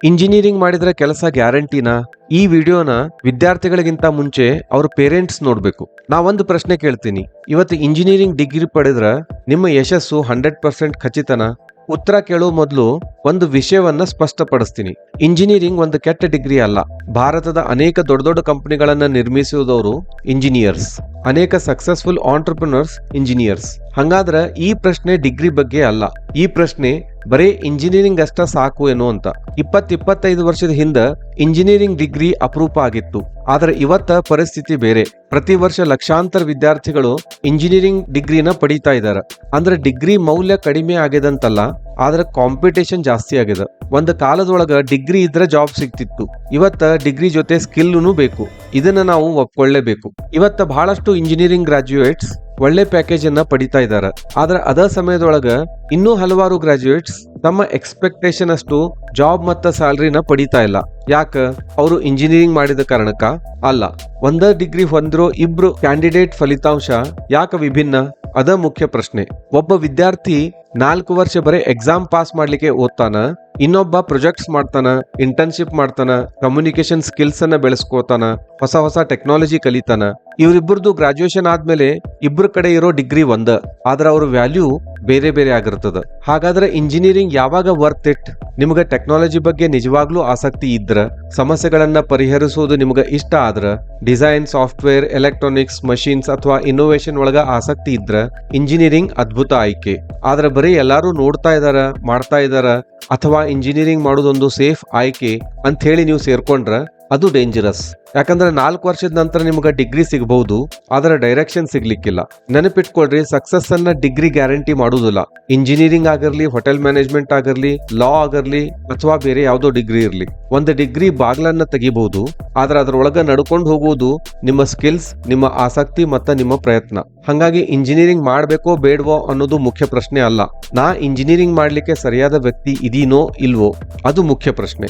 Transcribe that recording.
Engineering ಮಾಡಿದ್ರೆ ಕೆಲಸ ಗ್ಯಾರಂಟಿನಾ? ಈ ವಿಡಿಯೋನ ವಿದ್ಯಾರ್ಥಿಗಳಿಗಿಂತ ಮುಂಚೆ ಅವ್ರ ಪೇರೆಂಟ್ಸ್ ನೋಡ್ಬೇಕು. ನಾವೊಂದು ಪ್ರಶ್ನೆ ಕೇಳ್ತೀನಿ, ಇವತ್ತು ಇಂಜಿನಿಯರಿಂಗ್ ಡಿಗ್ರಿ ಪಡೆದ್ರ ನಿಮ್ಮ ಯಶಸ್ಸು 100% ಖಚಿತನಾ? ಉತ್ತರ ಕೇಳೋ ಮೊದಲು ಒಂದು ವಿಷಯವನ್ನ ಸ್ಪಷ್ಟಪಡಿಸ್ತೀನಿ. ಇಂಜಿನಿಯರಿಂಗ್ ಒಂದು ಕೆಟ್ಟ ಡಿಗ್ರಿ ಅಲ್ಲ. ಭಾರತದ ಅನೇಕ ದೊಡ್ಡ ದೊಡ್ಡ ಕಂಪನಿಗಳನ್ನ ನಿರ್ಮಿಸುವುದವರು ಇಂಜಿನಿಯರ್ಸ್, ಅನೇಕ ಸಕ್ಸಸ್ಫುಲ್ ಆಂಟರ್ಪ್ರಿನರ್ಸ್ ಇಂಜಿನಿಯರ್ಸ್. ಹಂಗಾದ್ರ ಈ ಪ್ರಶ್ನೆ ಡಿಗ್ರಿ ಬಗ್ಗೆ ಅಲ್ಲ. ಈ ಪ್ರಶ್ನೆ ಬರೇ ಇಂಜಿನಿಯರಿಂಗ್ ಅಷ್ಟ ಸಾಕು ಏನೋ ಅಂತ. 20-25 ವರ್ಷದ ಹಿಂದ ಇಂಜಿನಿಯರಿಂಗ್ ಡಿಗ್ರಿ ಅಪರೂಪ ಆಗಿತ್ತು. ಆದ್ರೆ ಇವತ್ತ ಪರಿಸ್ಥಿತಿ ಬೇರೆ. ಪ್ರತಿ ವರ್ಷ ಲಕ್ಷಾಂತರ ವಿದ್ಯಾರ್ಥಿಗಳು ಇಂಜಿನಿಯರಿಂಗ್ ಡಿಗ್ರಿನ ಪಡಿತಾ ಇದಾರೆ. ಅಂದ್ರೆ ಡಿಗ್ರಿ ಮೌಲ್ಯ ಕಡಿಮೆ ಆಗ್ಯದಂತಲ್ಲ, ಆದ್ರೆ ಕಾಂಪಿಟೇಷನ್ ಜಾಸ್ತಿ ಆಗಿದೆ. ಒಂದು ಕಾಲದೊಳಗ ಡಿಗ್ರಿ ಇದ್ರೆ ಜಾಬ್ ಸಿಗ್ತಿತ್ತು. ಇವತ್ತ ಡಿಗ್ರಿ ಜೊತೆ ಸ್ಕಿಲ್ನು ಬೇಕು. ಇದನ್ನ ನಾವು ಒಪ್ಕೊಳ್ಳೇಬೇಕು. ಇವತ್ತ ಬಹಳಷ್ಟು ಇಂಜಿನಿಯರಿಂಗ್ ಗ್ರಾಜ್ಯುಯೇಟ್ಸ್ ಒಳ್ಳೆ ಪ್ಯಾಕೇಜ್ ಅನ್ನ ಪಡಿತಾ ಇದ್ದಾರೆ. ಆದ್ರೆ ಅದೇ ಸಮಯದೊಳಗ ಇನ್ನೂ ಹಲವಾರು ಗ್ರಾಜ್ಯುಯೇಟ್ಸ್ ತಮ್ಮ ಎಕ್ಸ್ಪೆಕ್ಟೇಷನ್ ಅಷ್ಟು ಜಾಬ್ ಮತ್ತ ಸ್ಯಾಲರಿನ ಪಡಿತಾ ಇಲ್ಲ. ಯಾಕ? ಅವರು ಇಂಜಿನಿಯರಿಂಗ್ ಮಾಡಿದ ಕಾರಣಕ್ಕ ಅಲ್ಲ. ಒಂದೇ ಡಿಗ್ರಿ ಹೊಂದಿರೋ ಇಬ್ರು ಕ್ಯಾಂಡಿಡೇಟ್ ಫಲಿತಾಂಶ ಯಾಕ ವಿಭಿನ್ನ? ಅದ ಮುಖ್ಯ ಪ್ರಶ್ನೆ. ಒಬ್ಬ ವಿದ್ಯಾರ್ಥಿ 4 ವರ್ಷ ಬರೀ ಎಕ್ಸಾಮ್ ಪಾಸ್ ಮಾಡ್ಲಿಕ್ಕೆ ಓದ್ತಾನ, ಇನ್ನೊಬ್ಬ ಪ್ರೊಜೆಕ್ಟ್ಸ್ ಮಾಡ್ತಾನ, ಇಂಟರ್ನ್ಶಿಪ್ ಮಾಡ್ತಾನ, ಕಮ್ಯುನಿಕೇಶನ್ ಸ್ಕಿಲ್ಸ್ ಅನ್ನ ಬೆಳೆಸ್ಕೋತಾನ, ಹೊಸ ಟೆಕ್ನಾಲಜಿ ಕಲಿತಾನ. ಇವರಿಬ್ಬರದು ಗ್ರಾಜುಯೇಷನ್ ಆದ್ಮೇಲೆ ಇಬ್ಬರ ಕಡೆ ಇರೋ ಡಿಗ್ರಿ ಒಂದ, ಆದ್ರೆ ಅವ್ರ ವ್ಯಾಲ್ಯೂ ಬೇರೆ ಬೇರೆ ಆಗಿರ್ತದ. ಹಾಗಾದ್ರೆ ಇಂಜಿನಿಯರಿಂಗ್ ಯಾವಾಗ ವರ್ತ್ ಇಟ್? ನಿಮ್ಗ ಟೆಕ್ನಾಲಜಿ ಬಗ್ಗೆ ನಿಜವಾಗ್ಲೂ ಆಸಕ್ತಿ ಇದ್ರ, ಸಮಸ್ಯೆಗಳನ್ನ ಪರಿಹರಿಸೋದು ನಿಮ್ಗ ಇಷ್ಟ ಆದ್ರ, ಡಿಸೈನ್, ಸಾಫ್ಟ್ವೇರ್, ಎಲೆಕ್ಟ್ರಾನಿಕ್ಸ್, ಮಷೀನ್ಸ್ ಅಥವಾ ಇನ್ನೋವೇಶನ್ ಒಳಗ ಆಸಕ್ತಿ ಇದ್ರ ಇಂಜಿನಿಯರಿಂಗ್ ಅದ್ಭುತ ಆಯ್ಕೆ. ಆದ್ರೆ ಬರೀ ಎಲ್ಲಾರು ನೋಡ್ತಾ ಇದಾರ, ಮಾಡ್ತಾ ಇದಾರ, ಅಥವಾ ಇಂಜಿನಿಯರಿಂಗ್ ಮಾಡೋದೊಂದು ಸೇಫ್ ಆಯ್ಕೆ ಅಂತ ಹೇಳಿ ನೀವು ಸೇರ್ಕೊಂಡ್ರ ಅದು ಡೇಂಜರಸ್. ಯಾಕಂದ್ರೆ 4 ವರ್ಷದ ನಂತರ ನಿಮ್ಗೆ ಡಿಗ್ರಿ ಸಿಗಬಹುದು, ಆದ್ರೆ ಡೈರೆಕ್ಷನ್ ಸಿಗ್ಲಿಕ್ಕಿಲ್ಲ. ನೆನಪಿಟ್ಕೊಳ್ರಿ, ಸಕ್ಸಸ್ ಅನ್ನ ಡಿಗ್ರಿ ಗ್ಯಾರಂಟಿ ಮಾಡುದಿಲ್ಲ. ಇಂಜಿನಿಯರಿಂಗ್ ಆಗಿರ್ಲಿ, ಹೋಟೆಲ್ ಮ್ಯಾನೇಜ್ಮೆಂಟ್ ಆಗಿರ್ಲಿ, ಲಾ ಆಗಿರ್ಲಿ, ಅಥವಾ ಬೇರೆ ಯಾವ್ದೋ ಡಿಗ್ರಿ ಇರ್ಲಿ, ಒಂದು ಡಿಗ್ರಿ ಬಾಗ್ಲನ್ನ ತೆಗಿಬಹುದು. ಆದ್ರೆ ಅದ್ರೊಳಗ ನಡ್ಕೊಂಡು ಹೋಗುವುದು ನಿಮ್ಮ ಸ್ಕಿಲ್ಸ್, ನಿಮ್ಮ ಆಸಕ್ತಿ ಮತ್ತು ನಿಮ್ಮ ಪ್ರಯತ್ನ. ಹಂಗಾಗಿ ಇಂಜಿನಿಯರಿಂಗ್ ಮಾಡ್ಬೇಕೋ ಬೇಡವೋ ಅನ್ನೋದು ಮುಖ್ಯ ಪ್ರಶ್ನೆ ಅಲ್ಲ. ನಾ ಇಂಜಿನಿಯರಿಂಗ್ ಮಾಡ್ಲಿಕ್ಕೆ ಸರಿಯಾದ ವ್ಯಕ್ತಿ ಇದೀನೋ ಇಲ್ವೋ ಅದು ಮುಖ್ಯ ಪ್ರಶ್ನೆ.